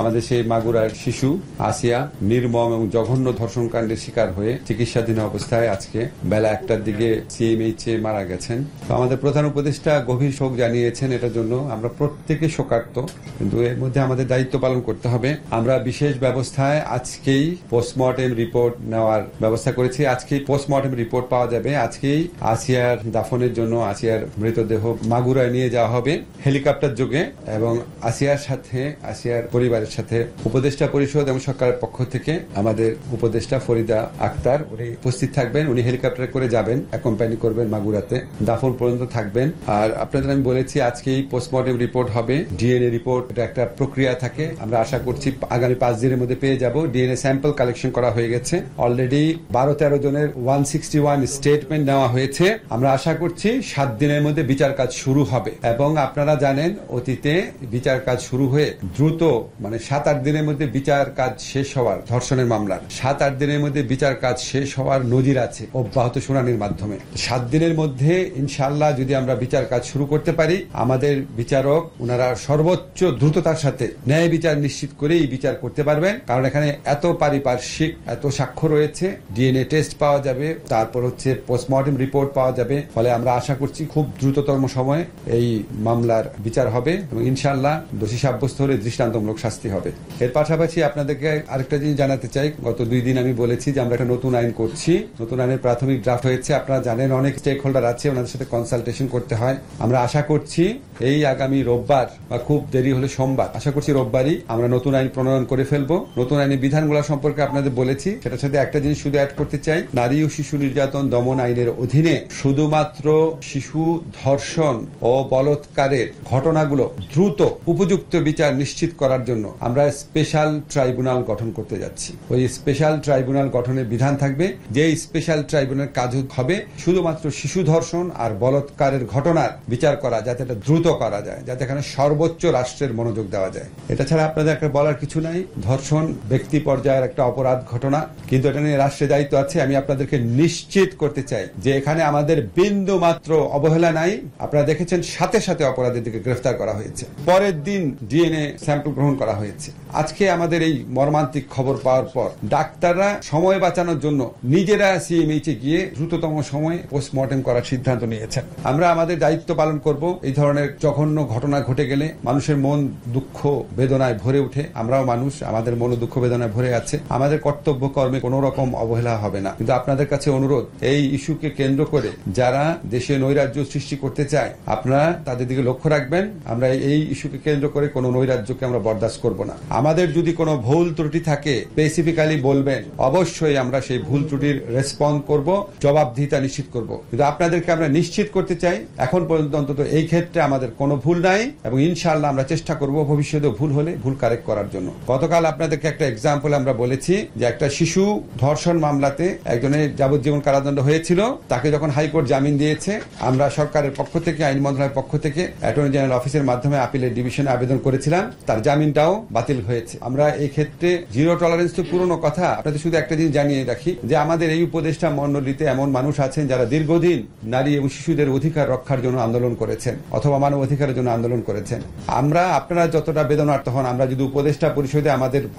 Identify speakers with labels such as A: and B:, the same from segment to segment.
A: আমাদের সেই মাগুরার শিশু আসিয়া নির্মম এবং জঘন্য ধর্ষণকাণ্ডের শিকার হয়ে চিকিৎসাধীন অবস্থায় আজকে বেলা 1টার দিকে সিএমএইচে মারা গেছেন। তো আমাদের প্রধান উপদেষ্টা গভীর শোক জানিয়েছেন, এটার জন্য আমরা প্রত্যেকে শোকার্ত, কিন্তু এর মধ্যে আমাদের দায়িত্ব পালন করতে হবে। আমরা বিশেষ ব্যবস্থায় আজকেই পোস্টমর্টেম রিপোর্ট নেওয়ার ব্যবস্থা করেছি। আজকেই পোস্টমর্টেম রিপোর্ট পাওয়া যাবে। আজকেই আসিয়ার দাফনের জন্য আসিয়ার মৃতদেহ মাগুরায় নিয়ে যাওয়া হবে হেলিকপ্টার যোগে, এবং আসিয়ার পরিবারের সাথে উপদেষ্টা পরিষদ এবং সরকারের পক্ষ থেকে আমাদের উপদেষ্টা ফরিদা আক্তার উনি উপস্থিত থাকবেন। উনি হেলিকপ্টারে করে যাবেন, অ্যাকম্পানি করবেন মাগুরাতে, দাফন পর্যন্ত থাকবেন। আর আপনাদের আমি বলেছি আজকেই পোস্টমর্টেম রিপোর্ট হবে, ডিএনএ রিপোর্ট, এটা একটা প্রক্রিয়া থাকে। আমরা আশা করছি আগামী 5 দিনের মধ্যে পেয়ে যাব। ডিএনএ স্যাম্পল কালেকশন করা হয়ে গেছে, অলরেডি 12-13 জনের 161 স্টেটমেন্ট নেওয়া হয়েছে। আমরা আশা করছি 7 দিনের মধ্যে বিচার কাজ শুরু হবে। এবং আপনারা জানেন অতীতে বিচার কাজ শুরু হয়ে দ্রুত 7-8 দিনের মধ্যে বিচার কাজ শেষ হওয়ার, ধর্ষণের মামলার 7-8 দিনের মধ্যে বিচার কাজ শেষ হওয়ার নজির আছে অব্যাহত শুনানির মাধ্যমে। 7 দিনের মধ্যে ইনশাআল্লাহ যদি আমরা বিচার কাজ শুরু করতে পারি, আমাদের বিচারক ওনারা সর্বোচ্চ দ্রুততার সাথে ন্যায় বিচার নিশ্চিত করেই বিচার করতে পারবেন। কারণ এখানে এত পারিপার্শ্বিক, এত সাক্ষ্য রয়েছে, ডিএনএ টেস্ট পাওয়া যাবে, তারপর পোস্টমর্টেম রিপোর্ট পাওয়া যাবে। ফলে আমরা আশা করছি খুব দ্রুততম সময়ে এই মামলার বিচার হবে এবং ইনশাআল্লাহ দোষী সাব্যস্ত হলে দৃষ্টান্তমূলক শাস্তি হবে। এর পাশাপাশি আপনাদেরকে আরেকটা জিনিস জানাতে চাই, গত 2 দিন আমি বলেছি যে আমরা একটা নতুন আইন করছি। নতুন আইনের প্রাথমিক ড্রাফট হয়েছে। আপনারা জানেন অনেক স্টেক হোল্ডার আছে, ওনাদের সাথে কনসালটেশন করতে হয়। আমরা আশা করছি এই আগামী রোববার বা খুব দেরি হলে সোমবার, আশা করছি রোববারই আমরা নতুন আইন প্রণয়ন করে ফেলবো। নতুন আইনের বিধানগুলো সম্পর্কে আপনাদের বলেছি। সেটার সাথে একটা জিনিস শুধু অ্যাড করতে চাই, নারী ও শিশু নির্যাতন দমন আইনের অধীনে শুধুমাত্র শিশু ধর্ষণ ও বলাৎকারের ঘটনাগুলো দ্রুত উপযুক্ত বিচার নিশ্চিত করার জন্য আমরা স্পেশাল ট্রাইব্যুনাল গঠন করতে যাচ্ছি। ওই স্পেশাল ট্রাইব্যুনাল গঠনের বিধান থাকবে যে স্পেশাল ট্রাইব্যুনাল কাজ হবে শুধুমাত্র শিশু ধর্ষণ আর বলাৎকারের ঘটনার বিচার করা, যাতে এটা দ্রুত করা যায়, যাতে এখানে সর্বোচ্চ রাষ্ট্রের মনোযোগ দেওয়া যায়। এটা ছাড়া আপনাদের একটা বলার কিছু নাই। ধর্ষণ ব্যক্তি পর্যায়ের একটা অপরাধ ঘটনা, কিন্তু এটা নিয়ে রাষ্ট্রের দায়িত্ব আছে। আমি আপনাদেরকে নিশ্চিত করতে চাই যে এখানে আমাদের বিন্দু মাত্র অবহেলা নাই। আপনারা দেখেছেন সাথে সাথে অপরাধীদেরকে গ্রেফতার করা হয়েছে, পরের দিন ডিএনএ স্যাম্পল গ্রহণ করা হয়েছে। আজকে আমাদের এই মর্মান্তিক খবর পাওয়ার পর ডাক্তাররা সময় বাঁচানোর জন্য নিজেরা সিএমএইচে গিয়ে দ্রুততম সময়ে পোস্টমর্টেম করার সিদ্ধান্ত নিয়েছেন। আমরা আমাদের দায়িত্ব পালন করব। এই ধরনের জঘন্য ঘটনা ঘটে গেলে মানুষের মন দুঃখ বেদনায় ভরে উঠে। আমরাও মানুষ, আমাদের মন দুঃখ বেদনায় ভরে আছে। আমাদের কর্তব্য কর্মে কোন রকম অবহেলা হবে না। কিন্তু আপনাদের কাছে অনুরোধ, এই ইস্যুকে কেন্দ্র করে যারা দেশে নৈরাজ্য সৃষ্টি করতে চায়, আপনারা তাদের দিকে লক্ষ্য রাখবেন। আমরা এই ইস্যুকে কেন্দ্র করে কোন নৈরাজ্যকে আমরা বরদাস্ত করব না। আমাদের যদি কোনো ভুল ত্রুটি থাকে স্পেসিফিক্যালি বলবেন, অবশ্যই আমরা সেই ভুল ত্রুটির রেসপন্ড করব, জবাবদিহিতা নিশ্চিত করব। কিন্তু আপনাদেরকে আমরা নিশ্চিত করতে চাই এখন পর্যন্ত অন্তত এই ক্ষেত্রে আমাদের কোনো ভুল নাই, এবং ইনশাআল্লাহ আমরা চেষ্টা করব ভবিষ্যতে ভুল হলে ভুল কারেক্ট করার জন্য। গতকাল আপনাদেরকে একটা এক্সাম্পল আমরা বলেছি যে একটা শিশু ধর্ষণ মামলাতে একজনের যাবজ্জীবন কারাদণ্ড হয়েছিল, তাকে যখন হাইকোর্ট জামিন দিয়েছে, আমরা সরকারের পক্ষ থেকে, আইন মন্ত্রণালয়ের পক্ষ থেকে অ্যাটর্নি জেনারেল অফিসের মাধ্যমে আপিলের ডিভিশনে আবেদন করেছিলাম, তার জামিনটাও বাতিল হয়েছে। আমরা এই ক্ষেত্রে জিরো টলারেন্স তো পুরনো কথা। আপনাদের শুধু একটা জিনিস জানিয়ে রাখি যে আমাদের এই উপদেষ্টা মণ্ডলীতে এমন মানুষ আছেন যারা দীর্ঘদিন নারী এবং শিশুদের অধিকার রক্ষার জন্য আন্দোলন করেছেন অথবা মানব অধিকারের জন্য আন্দোলন করেছেন। আপনারা যতটা বেদনার্ত হন, আমরা যদি উপদেষ্টা পরিষদে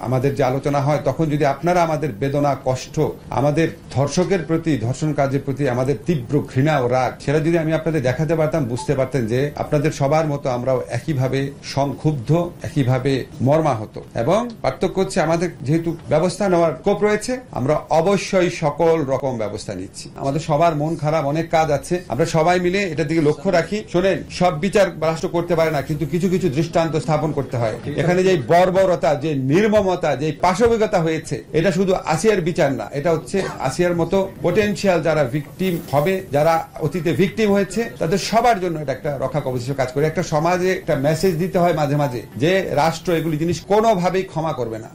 A: আমাদের যে আলোচনা হয়, তখন যদি আপনারা আমাদের বেদনা, কষ্ট, আমাদের ধর্ষকের প্রতি, ধর্ষণ কাজের প্রতি আমাদের তীব্র ঘৃণা ও রাগ, সেটা যদি আমি আপনাদের দেখাতে পারতাম, বুঝতে পারতেন যে আপনাদের সবার মতো আমরাও একইভাবে সংক্ষুব্ধ, একইভাবে মর্মাহত। এবং পার্থক্য হচ্ছে আমাদের যেহেতু ব্যবস্থা নেওয়ার স্কোপ রয়েছে, আমরা অবশ্যই সকল রকম ব্যবস্থা নিচ্ছি। আমাদের সবার মন খারাপ, অনেক কাজ আছে, আমরা সবাই মিলে এটার দিকে লক্ষ্য রাখি। শোনেন, সব বিচার রাষ্ট্র করতে পারে না, কিন্তু কিছু কিছু দৃষ্টান্ত স্থাপন করতে হয়। এখানে যে বর্বরতা, যে নির্মমতা, যে পাশবিকতা হয়েছে, এটা শুধু আসিয়ার বিচার না, এটা হচ্ছে আসিয়ার মতো পটেনশিয়াল যারা ভিকটিম হবে, যারা অতীতে ভিকটিম হয়েছে, তাদের সবার জন্য এটা একটা রক্ষা কবচ হিসেবে কাজ করে। একটা সমাজে একটা মেসেজ দিতে হয় মাঝে মাঝে যে রাষ্ট্র এগুলি জিনিস কোনোভাবেই ক্ষমা করবে না।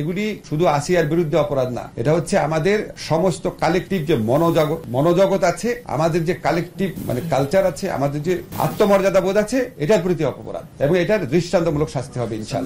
A: এগুলি শুধু আসিয়ার বিরুদ্ধে অপরাধ না, এটা হচ্ছে আমাদের সমস্ত কালেকটিভ যে মনোজগৎ আছে, আমাদের যে কালেকটিভ কালচার আছে, আমাদের যে আত্মমর্যাদা বোধ আছে, এটার প্রতি অপরাধ, এবং এটার দৃষ্টান্তমূলক শাস্তি হবে ইনশাআল্লাহ।